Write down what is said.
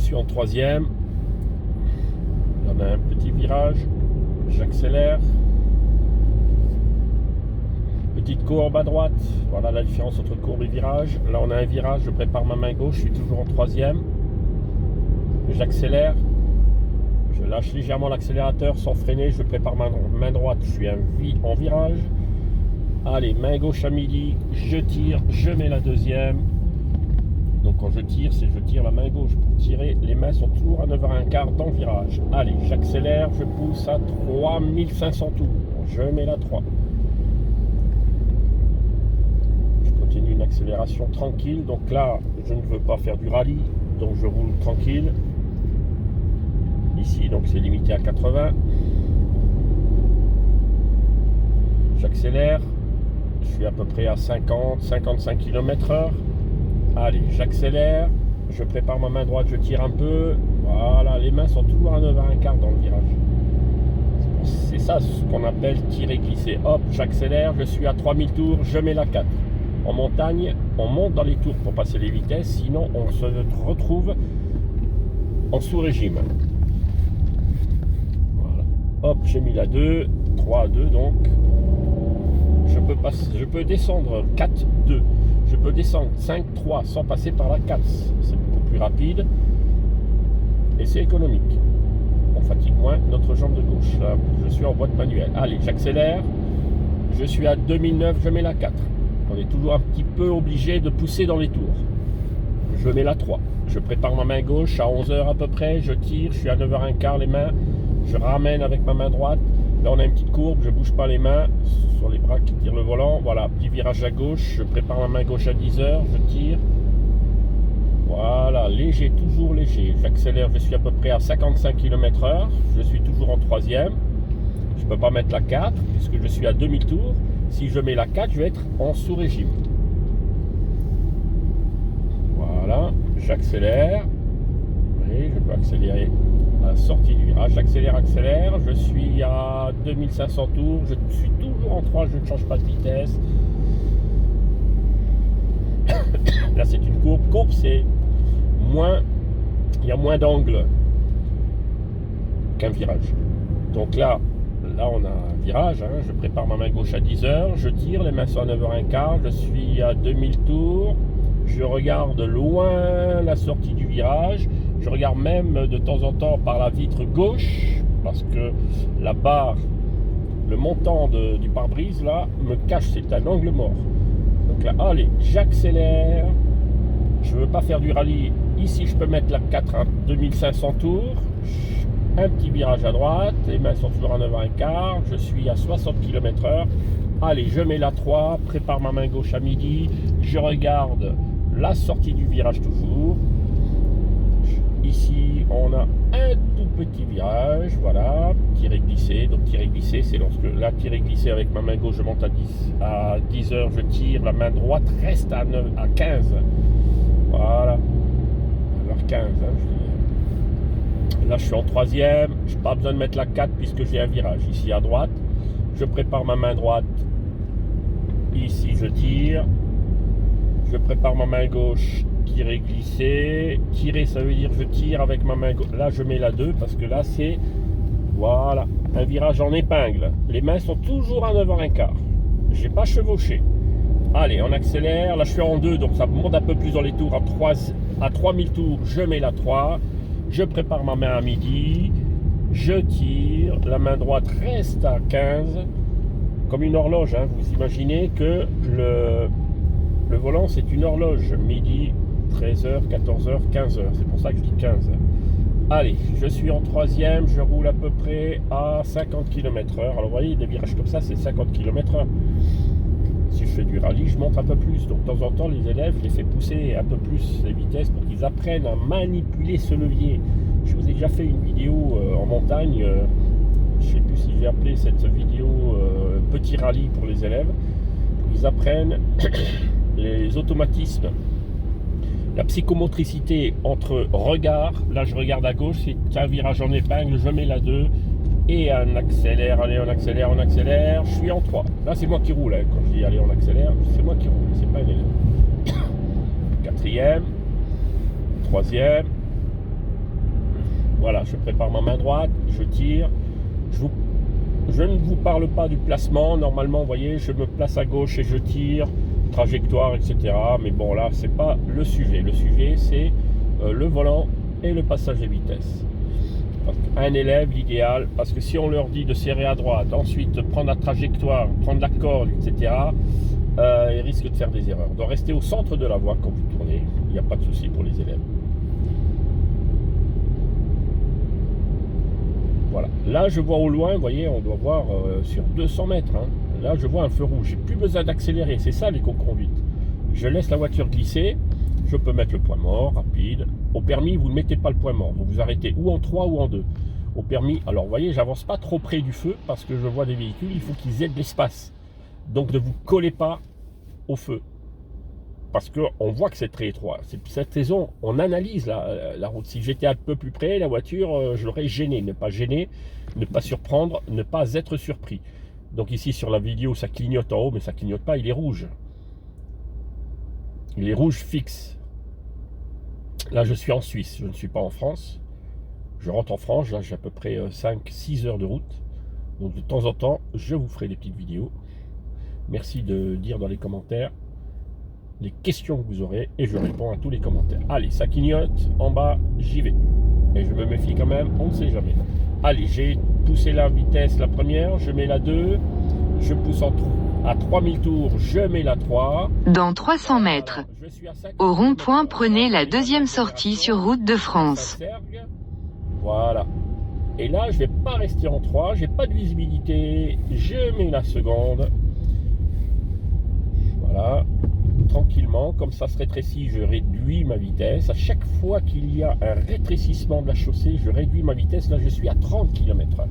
suis en troisième. Il y en a un petit virage. J'accélère. Petite courbe à droite. Voilà la différence entre courbe et virage. Là, on a un virage. Je prépare ma main gauche. Je suis toujours en troisième. J'accélère. Je lâche légèrement l'accélérateur sans freiner. Je prépare ma main droite. Je suis en virage. Allez, main gauche à midi. Je tire. Je mets la deuxième. Donc quand je tire, c'est je tire la main gauche pour tirer. Les mains sont toujours à 9h15 dans le virage. Allez, j'accélère, je pousse à 3500 tours. Je mets la 3. Je continue une accélération tranquille. Donc là, je ne veux pas faire du rallye. Donc je roule tranquille. Ici, donc c'est limité à 80. J'accélère. Je suis à peu près à 50-55 km/h. Allez, j'accélère, je prépare ma main droite, je tire un peu. Voilà, les mains sont toujours à 9h15 dans le virage. C'est ça ce qu'on appelle tirer glisser. Hop, j'accélère, je suis à 3000 tours, je mets la 4. En montagne, on monte dans les tours pour passer les vitesses, sinon on se retrouve en sous-régime. Voilà. Hop, j'ai mis la 2, 3, 2 donc. Je peux descendre 4, 2. Je peux descendre 5, 3 sans passer par la 4. C'est beaucoup plus rapide et c'est économique. On fatigue moins notre jambe de gauche. Là, je suis en boîte manuelle. Allez, j'accélère. Je suis à 2009, je mets la 4. On est toujours un petit peu obligé de pousser dans les tours. Je mets la 3. Je prépare ma main gauche à 11h à peu près. Je tire, je suis à 9h15 les mains. Je ramène avec ma main droite. Là, on a une petite courbe, je ne bouge pas les mains sur les bras qui tirent le volant. Voilà, petit virage à gauche, je prépare ma main gauche à 10h, je tire. Voilà, léger, toujours léger. J'accélère, je suis à peu près à 55 km/h. Je suis toujours en troisième. Je ne peux pas mettre la 4 puisque je suis à 2000 tours. Si je mets la 4, je vais être en sous-régime. Voilà, j'accélère. Oui, je peux accélérer. La sortie du virage, j'accélère, je suis à 2500 tours, je suis toujours en 3, je ne change pas de vitesse. Là c'est une courbe, c'est moins, il y a moins d'angle qu'un virage. Donc là on a un virage, hein. Je prépare ma main gauche à 10h, je tire, les mains sont à 9h15, je suis à 2000 tours. Je regarde loin la sortie du virage. Je regarde même de temps en temps par la vitre gauche parce que la barre, le montant du pare-brise là me cache, c'est un angle mort. Donc là, allez, j'accélère. Je ne veux pas faire du rallye. Ici, je peux mettre la 4 à 2500 tours. Un petit virage à droite. Les mains sont toujours à 9h15. Je suis à 60 km/h. Allez, je mets la 3. Prépare ma main gauche à midi. Je regarde la sortie du virage toujours. Ici, on a un tout petit virage, voilà, tirer glisser. Donc tirer glisser, c'est lorsque là, tirer glisser avec ma main gauche, je monte à 10h, je tire, la main droite reste à 15. Voilà, alors 15. Là, je suis en troisième, je n'ai pas besoin de mettre la 4 puisque j'ai un virage. Ici à droite, je prépare ma main droite. Ici, je tire. Je prépare ma main gauche, tirer, glisser. Tirer, ça veut dire je tire avec ma main gauche. Là, je mets la 2 parce que là, c'est voilà, un virage en épingle. Les mains sont toujours à 9h15. Je n'ai pas chevauché. Allez, on accélère. Là, je suis en 2, donc ça monte un peu plus dans les tours. À 3000 tours, je mets la 3. Je prépare ma main à midi. Je tire. La main droite reste à 15. Comme une horloge, hein. Vous imaginez que le volant, c'est une horloge. Midi, 13h, 14h, 15h. C'est pour ça que je dis 15. Allez, je suis en troisième. Je roule à peu près à 50 km/h. Alors, vous voyez, des virages comme ça, c'est 50 km/h. Si je fais du rallye, je monte un peu plus. Donc, de temps en temps, les élèves, je les fais pousser un peu plus les vitesses pour qu'ils apprennent à manipuler ce levier. Je vous ai déjà fait une vidéo en montagne. Je ne sais plus si j'ai appelé cette vidéo petit rallye pour les élèves. Ils apprennent les automatismes, la psychomotricité entre regard. Là, je regarde à gauche, c'est un virage en épingle, je mets la 2 et on accélère. Allez, on accélère, on accélère. Je suis en 3. Là, c'est moi qui roule. Hein. Quand je dis allez, on accélère, c'est moi qui roule, c'est pas un élève. Quatrième, troisième, Voilà, je prépare ma main droite, je tire. Je ne vous parle pas du placement. Normalement, vous voyez, je me place à gauche et je tire, trajectoire, etc. Mais bon, là, c'est pas le sujet. Le sujet, c'est le volant et le passage de vitesse. Un élève, l'idéal, parce que si on leur dit de serrer à droite, ensuite prendre la trajectoire, prendre la corde, etc., ils risquent de faire des erreurs. Donc, restez au centre de la voie quand vous tournez. Il n'y a pas de souci pour les élèves. Voilà. Là, je vois au loin, vous voyez, on doit voir sur 200 mètres. Hein. Là, je vois un feu rouge. J'ai plus besoin d'accélérer. C'est ça l'éco-conduite. Je laisse la voiture glisser. Je peux mettre le point mort rapide. Au permis, vous ne mettez pas le point mort. Vous vous arrêtez ou en 3 ou en 2. Au permis, alors vous voyez, j'avance pas trop près du feu parce que je vois des véhicules. Il faut qu'ils aient de l'espace. Donc, ne vous collez pas au feu. Parce qu'on voit que c'est très étroit. Cette saison, on analyse la route. Si j'étais un peu plus près, la voiture, je l'aurais gêné. Ne pas gêner, ne pas surprendre, ne pas être surpris. Donc ici, sur la vidéo, ça clignote en haut, mais ça clignote pas, il est rouge. Il est rouge fixe. Là, je suis en Suisse, je ne suis pas en France. Je rentre en France, là, j'ai à peu près 5-6 heures de route. Donc de temps en temps, je vous ferai des petites vidéos. Merci de dire dans les commentaires les questions que vous aurez et je réponds à tous les commentaires. Allez, ça clignote, en bas, j'y vais. Et je me méfie quand même, on ne sait jamais. Allez, j'ai poussé la vitesse, la première, je mets la 2, je pousse à 3000 tours, je mets la 3. Dans 300 mètres, au rond-point, prenez la deuxième sortie sur route de France. Voilà. Et là, je ne vais pas rester en 3, j'ai pas de visibilité, je mets la seconde. Voilà. Tranquillement, comme ça se rétrécit, je réduis ma vitesse. À chaque fois qu'il y a un rétrécissement de la chaussée, je réduis ma vitesse. Là, je suis à 30 km/h.